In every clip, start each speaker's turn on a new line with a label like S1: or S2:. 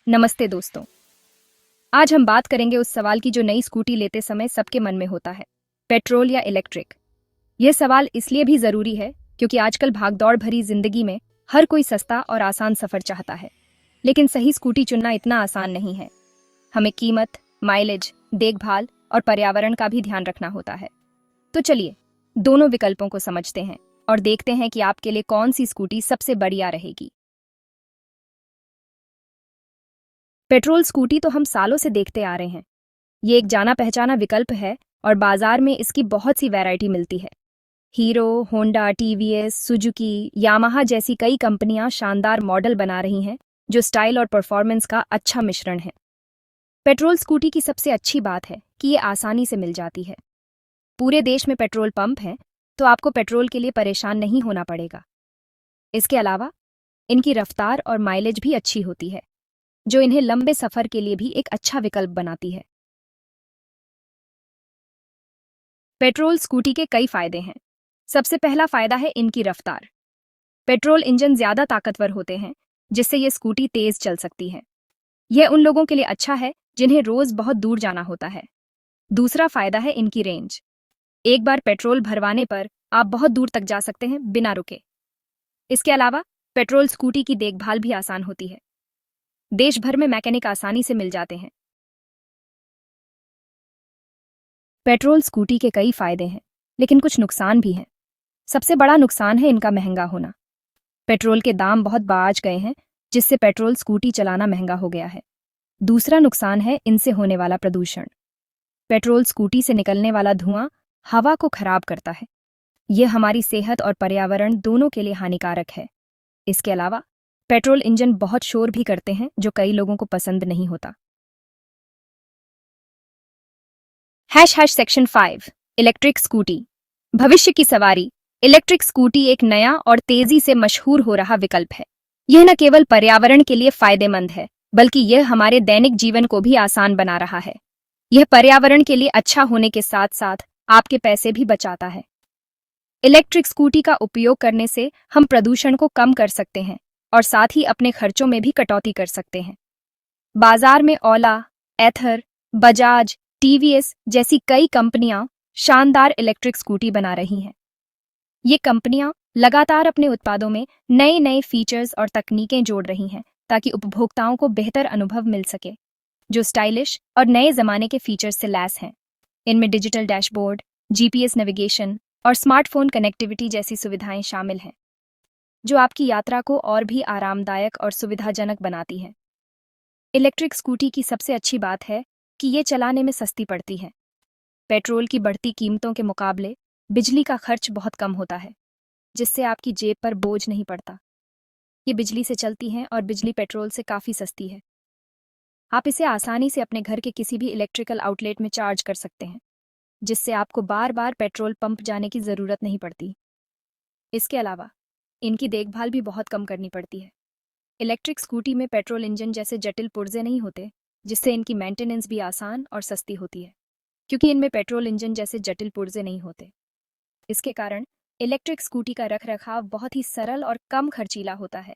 S1: नमस्ते दोस्तों। आज हम बात करेंगे उस सवाल की जो नई स्कूटी लेते समय सबके मन में होता है, पेट्रोल या इलेक्ट्रिक। यह सवाल इसलिए भी जरूरी है क्योंकि आजकल भागदौड़ भरी जिंदगी में हर कोई सस्ता और आसान सफर चाहता है, लेकिन सही स्कूटी चुनना इतना आसान नहीं है। हमें कीमत, माइलेज, देखभाल और पर्यावरण का भी ध्यान रखना होता है। तो चलिए दोनों विकल्पों को समझते हैं और देखते हैं कि आपके लिए कौन सी स्कूटी सबसे बढ़िया रहेगी। पेट्रोल स्कूटी तो हम सालों से देखते आ रहे हैं। ये एक जाना पहचाना विकल्प है और बाजार में इसकी बहुत सी वैरायटी मिलती है। Hero, Honda, TVS, Suzuki, Yamaha जैसी कई कंपनियां शानदार मॉडल बना रही हैं जो स्टाइल और परफॉर्मेंस का अच्छा मिश्रण है। पेट्रोल स्कूटी की सबसे अच्छी बात है कि ये आसानी से मिल जाती है। पूरे देश में पेट्रोल पंप हैं, तो आपको पेट्रोल के लिए परेशान नहीं होना पड़ेगा। इसके अलावा इनकी रफ्तार और माइलेज भी अच्छी होती है, जो इन्हें लंबे सफर के लिए भी एक अच्छा विकल्प बनाती है। पेट्रोल स्कूटी के कई फायदे हैं। सबसे पहला फायदा है इनकी रफ्तार। पेट्रोल इंजन ज्यादा ताकतवर होते हैं, जिससे ये स्कूटी तेज चल सकती है। यह उन लोगों के लिए अच्छा है जिन्हें रोज बहुत दूर जाना होता है। दूसरा फायदा है इनकी रेंज। एक बार पेट्रोल भरवाने पर आप बहुत दूर तक जा सकते हैं बिना रुके। इसके अलावा पेट्रोल स्कूटी की देखभाल भी आसान होती है। देश भर में मैकेनिक आसानी से मिल जाते हैं। पेट्रोल स्कूटी के कई फायदे हैं, लेकिन कुछ नुकसान भी हैं। सबसे बड़ा नुकसान है इनका महंगा होना। पेट्रोल के दाम बहुत बढ़ गए हैं, जिससे पेट्रोल स्कूटी चलाना महंगा हो गया है। दूसरा नुकसान है इनसे होने वाला प्रदूषण। पेट्रोल स्कूटी से निकलने वाला धुआं हवा को खराब करता है। यह हमारी सेहत और पर्यावरण दोनों के लिए हानिकारक है। इसके अलावा पेट्रोल इंजन बहुत शोर भी करते हैं, जो कई लोगों को पसंद नहीं होता। सेक्शन 5 इलेक्ट्रिक स्कूटी भविष्य की सवारी। इलेक्ट्रिक स्कूटी एक नया और तेजी से मशहूर हो रहा विकल्प है। यह न केवल पर्यावरण के लिए फायदेमंद है, बल्कि यह हमारे दैनिक जीवन को भी आसान बना रहा है। यह पर्यावरण के लिए अच्छा होने के साथ साथ आपके पैसे भी बचाता है। इलेक्ट्रिक स्कूटी का उपयोग करने से हम प्रदूषण को कम कर सकते हैं और साथ ही अपने खर्चों में भी कटौती कर सकते हैं। बाजार में ओला, एथर, बजाज, टीवीएस जैसी कई कंपनियां शानदार इलेक्ट्रिक स्कूटी बना रही हैं। ये कंपनियां लगातार अपने उत्पादों में नए नए फीचर्स और तकनीकें जोड़ रही हैं ताकि उपभोक्ताओं को बेहतर अनुभव मिल सके, जो स्टाइलिश और नए जमाने के फीचर्स से लैस हैं। इनमें डिजिटल डैशबोर्ड, जीपीएस नेविगेशन और स्मार्टफोन कनेक्टिविटी जैसी सुविधाएं शामिल हैं, जो आपकी यात्रा को और भी आरामदायक और सुविधाजनक बनाती हैं। इलेक्ट्रिक स्कूटी की सबसे अच्छी बात है कि ये चलाने में सस्ती पड़ती है। पेट्रोल की बढ़ती कीमतों के मुकाबले बिजली का खर्च बहुत कम होता है, जिससे आपकी जेब पर बोझ नहीं पड़ता। ये बिजली से चलती हैं और बिजली पेट्रोल से काफ़ी सस्ती है। आप इसे आसानी से अपने घर के किसी भी इलेक्ट्रिकल आउटलेट में चार्ज कर सकते हैं, जिससे आपको बार बार पेट्रोल पंप जाने की ज़रूरत नहीं पड़ती। इसके अलावा इनकी देखभाल भी बहुत कम करनी पड़ती है। इलेक्ट्रिक स्कूटी में पेट्रोल इंजन जैसे जटिल पुर्जे नहीं होते, जिससे इनकी मेंटेनेंस भी आसान और सस्ती होती है, क्योंकि इनमें पेट्रोल इंजन जैसे जटिल पुर्जे नहीं होते। इसके कारण इलेक्ट्रिक स्कूटी का रखरखाव बहुत ही सरल और कम खर्चीला होता है।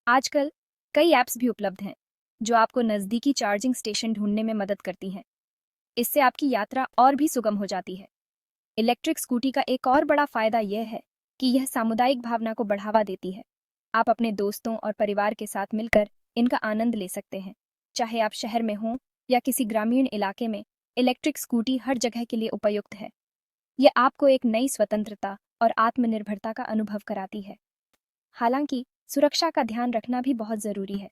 S1: आजकल कई ऐप्स भी उपलब्ध हैं, जो आपको नज़दीकी चार्जिंग स्टेशन ढूंढने में मदद करती हैं। इससे आपकी यात्रा और भी सुगम हो जाती है। इलेक्ट्रिक स्कूटी का एक और बड़ा फायदा यह है कि यह सामुदायिक भावना को बढ़ावा देती है। आप अपने दोस्तों और परिवार के साथ मिलकर इनका आनंद ले सकते हैं। चाहे आप शहर में हों या किसी ग्रामीण इलाके में, इलेक्ट्रिक स्कूटी हर जगह के लिए उपयुक्त है। यह आपको एक नई स्वतंत्रता और आत्मनिर्भरता का अनुभव कराती है। हालांकि सुरक्षा का ध्यान रखना भी बहुत ज़रूरी है।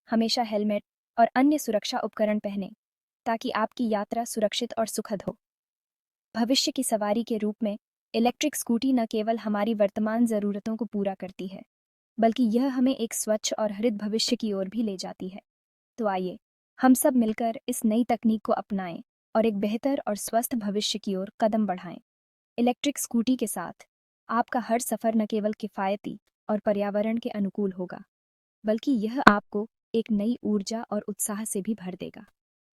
S1: हमेशा हेलमेट और अन्य सुरक्षा उपकरण पहनें, ताकि आपकी यात्रा सुरक्षित और सुखद हो। भविष्य की सवारी के रूप में इलेक्ट्रिक स्कूटी न केवल हमारी वर्तमान ज़रूरतों को पूरा करती है, बल्कि यह हमें एक स्वच्छ और हरित भविष्य की ओर भी ले जाती है। तो आइए हम सब मिलकर इस नई तकनीक को अपनाएं और एक बेहतर और स्वस्थ भविष्य की ओर कदम बढ़ाएं। इलेक्ट्रिक स्कूटी के साथ आपका हर सफ़र न केवल किफ़ायती और पर्यावरण के अनुकूल होगा, बल्कि यह आपको एक नई ऊर्जा और उत्साह से भी भर देगा।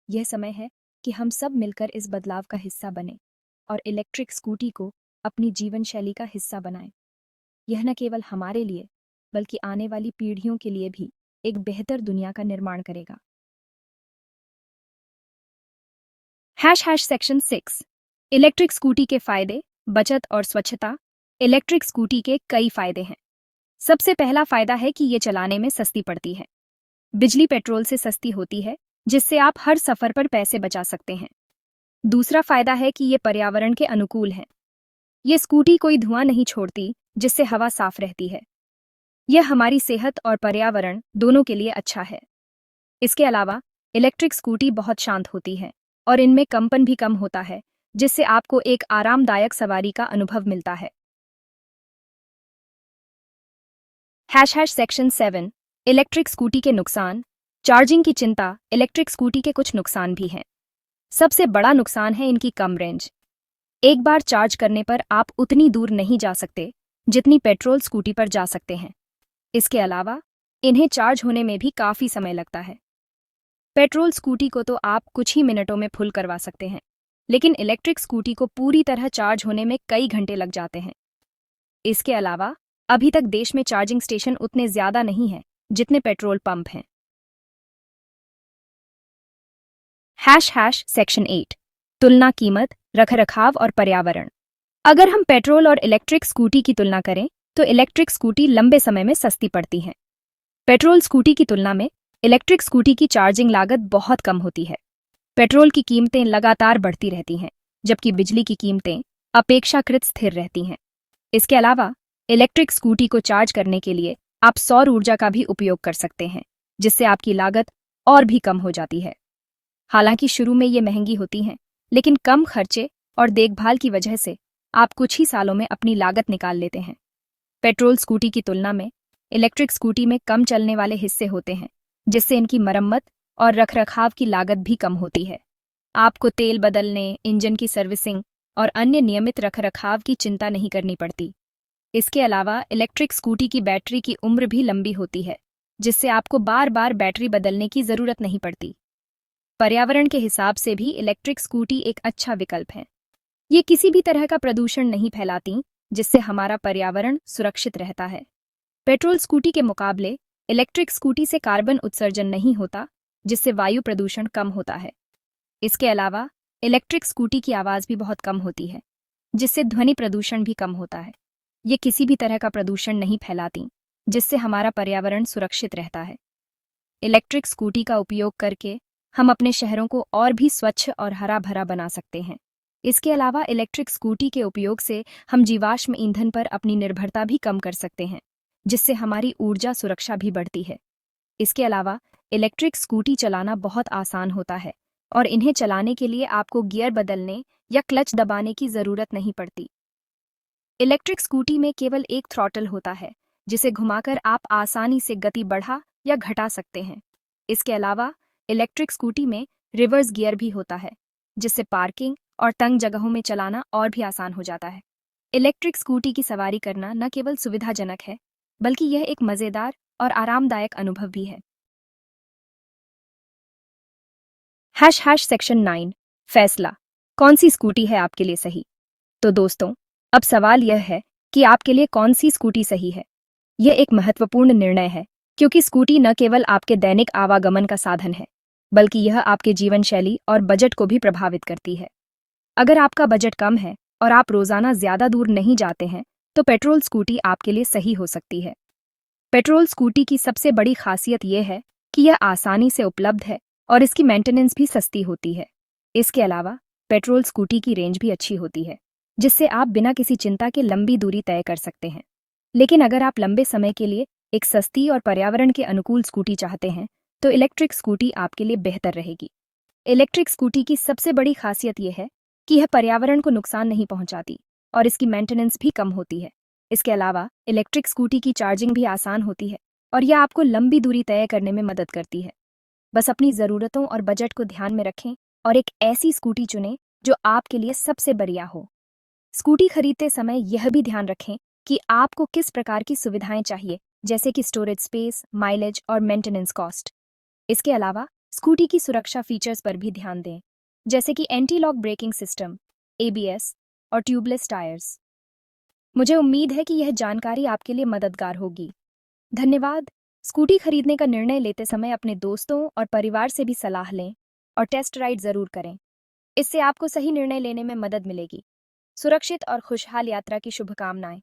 S1: यह समय है कि हम सब मिलकर इस बदलाव का हिस्सा बनें और इलेक्ट्रिक स्कूटी को अपनी जीवन शैली का हिस्सा बनाएं। यह न केवल हमारे लिए, बल्कि आने वाली पीढ़ियों के लिए भी एक बेहतर दुनिया का निर्माण करेगा। सेक्शन 6 इलेक्ट्रिक स्कूटी के फायदे, बचत और स्वच्छता। इलेक्ट्रिक स्कूटी के कई फायदे हैं। सबसे पहला फायदा है कि ये चलाने में सस्ती पड़ती है। बिजली पेट्रोल से सस्ती होती है, जिससे आप हर सफर पर पैसे बचा सकते हैं। दूसरा फायदा है कि ये पर्यावरण के अनुकूल है। ये स्कूटी कोई धुआं नहीं छोड़ती, जिससे हवा साफ रहती है। यह हमारी सेहत और पर्यावरण दोनों के लिए अच्छा है। इसके अलावा इलेक्ट्रिक स्कूटी बहुत शांत होती है और इनमें कंपन भी कम होता है, जिससे आपको एक आरामदायक सवारी का अनुभव मिलता है। सेक्शन 7 इलेक्ट्रिक स्कूटी के नुकसान। चार्जिंग की चिंता। इलेक्ट्रिक स्कूटी के कुछ नुकसान भी हैं। सबसे बड़ा नुकसान है इनकी कम रेंज। एक बार चार्ज करने पर आप उतनी दूर नहीं जा सकते जितनी पेट्रोल स्कूटी पर जा सकते हैं। इसके अलावा इन्हें चार्ज होने में भी काफी समय लगता है। पेट्रोल स्कूटी को तो आप कुछ ही मिनटों में फुल करवा सकते हैं, लेकिन इलेक्ट्रिक स्कूटी को पूरी तरह चार्ज होने में कई घंटे लग जाते हैं। इसके अलावा अभी तक देश में चार्जिंग स्टेशन उतने ज्यादा नहीं हैं जितने पेट्रोल पंप हैं। सेक्शन 8 तुलना, कीमत, रखरखाव और पर्यावरण। अगर हम पेट्रोल और इलेक्ट्रिक स्कूटी की तुलना करें तो इलेक्ट्रिक स्कूटी लंबे समय में सस्ती पड़ती है। पेट्रोल स्कूटी की तुलना में इलेक्ट्रिक स्कूटी की चार्जिंग लागत बहुत कम होती है। पेट्रोल की कीमतें लगातार बढ़ती रहती हैं, जबकि बिजली की कीमतें अपेक्षाकृत स्थिर रहती हैं। इसके अलावा इलेक्ट्रिक स्कूटी को चार्ज करने के लिए आप सौर ऊर्जा का भी उपयोग कर सकते हैं, जिससे आपकी लागत और भी कम हो जाती है। हालांकि शुरू में ये महंगी होती हैं, लेकिन कम खर्चे और देखभाल की वजह से आप कुछ ही सालों में अपनी लागत निकाल लेते हैं। पेट्रोल स्कूटी की तुलना में इलेक्ट्रिक स्कूटी में कम चलने वाले हिस्से होते हैं, जिससे इनकी मरम्मत और रखरखाव की लागत भी कम होती है। आपको तेल बदलने, इंजन की सर्विसिंग और अन्य नियमित रखरखाव की चिंता नहीं करनी पड़ती। इसके अलावा इलेक्ट्रिक स्कूटी की बैटरी की उम्र भी लंबी होती है, जिससे आपको बार बार बैटरी बदलने की जरूरत नहीं पड़ती। पर्यावरण के हिसाब से भी इलेक्ट्रिक स्कूटी एक अच्छा विकल्प है। ये किसी भी तरह का प्रदूषण नहीं फैलाती, जिससे हमारा पर्यावरण सुरक्षित रहता है। पेट्रोल स्कूटी के मुकाबले इलेक्ट्रिक स्कूटी से कार्बन उत्सर्जन नहीं होता, जिससे वायु प्रदूषण कम होता है। इसके अलावा इलेक्ट्रिक स्कूटी की आवाज़ भी बहुत कम होती है, जिससे ध्वनि प्रदूषण भी कम होता है। ये किसी भी तरह का प्रदूषण नहीं फैलाती, जिससे हमारा पर्यावरण सुरक्षित रहता है। इलेक्ट्रिक स्कूटी का उपयोग करके हम अपने शहरों को और भी स्वच्छ और हरा भरा बना सकते हैं। इसके अलावा इलेक्ट्रिक स्कूटी के उपयोग से हम जीवाश्म ईंधन पर अपनी निर्भरता भी कम कर सकते हैं, जिससे हमारी ऊर्जा सुरक्षा भी बढ़ती है। इसके अलावा इलेक्ट्रिक स्कूटी चलाना बहुत आसान होता है और इन्हें चलाने के लिए आपको गियर बदलने या क्लच दबाने की जरूरत नहीं पड़ती। इलेक्ट्रिक स्कूटी में केवल एक थ्रॉटल होता है, जिसे घुमाकर आप आसानी से गति बढ़ा या घटा सकते हैं। इसके अलावा इलेक्ट्रिक स्कूटी में रिवर्स गियर भी होता है, जिससे पार्किंग और तंग जगहों में चलाना और भी आसान हो जाता है। इलेक्ट्रिक स्कूटी की सवारी करना न केवल सुविधाजनक है, बल्कि यह एक मजेदार और आरामदायक अनुभव भी है। सेक्शन 9 फैसला, कौन सी स्कूटी है आपके लिए सही? तो दोस्तों, अब सवाल यह है कि आपके लिए कौन सी स्कूटी सही है। यह एक महत्वपूर्ण निर्णय है, क्योंकि स्कूटी न केवल आपके दैनिक आवागमन का साधन है, बल्कि यह आपके जीवन शैली और बजट को भी प्रभावित करती है। अगर आपका बजट कम है और आप रोजाना ज्यादा दूर नहीं जाते हैं, तो पेट्रोल स्कूटी आपके लिए सही हो सकती है। पेट्रोल स्कूटी की सबसे बड़ी खासियत यह है कि यह आसानी से उपलब्ध है और इसकी मेंटेनेंस भी सस्ती होती है। इसके अलावा पेट्रोल स्कूटी की रेंज भी अच्छी होती है, जिससे आप बिना किसी चिंता के लंबी दूरी तय कर सकते हैं। लेकिन अगर आप लंबे समय के लिए एक सस्ती और पर्यावरण के अनुकूल स्कूटी चाहते हैं, तो इलेक्ट्रिक स्कूटी आपके लिए बेहतर रहेगी। इलेक्ट्रिक स्कूटी की सबसे बड़ी खासियत यह है कि यह पर्यावरण को नुकसान नहीं पहुंचाती और इसकी मेंटेनेंस भी कम होती है। इसके अलावा इलेक्ट्रिक स्कूटी की चार्जिंग भी आसान होती है और यह आपको लंबी दूरी तय करने में मदद करती है। बस अपनी ज़रूरतों और बजट को ध्यान में रखें और एक ऐसी स्कूटी चुनें जो आपके लिए सबसे बढ़िया हो। स्कूटी खरीदते समय यह भी ध्यान रखें कि आपको किस प्रकार की सुविधाएं चाहिए, जैसे कि स्टोरेज स्पेस, माइलेज और मेंटेनेंस कॉस्ट। इसके अलावा स्कूटी की सुरक्षा फीचर्स पर भी ध्यान दें, जैसे कि anti lock braking system, ABS और ट्यूबलेस टायर्स। मुझे उम्मीद है कि यह जानकारी आपके लिए मददगार होगी। धन्यवाद। स्कूटी खरीदने का निर्णय लेते समय अपने दोस्तों और परिवार से भी सलाह लें और टेस्ट राइड जरूर करें। इससे आपको सही निर्णय लेने में मदद मिलेगी। सुरक्षित और खुशहाल यात्रा की शुभकामनाएं।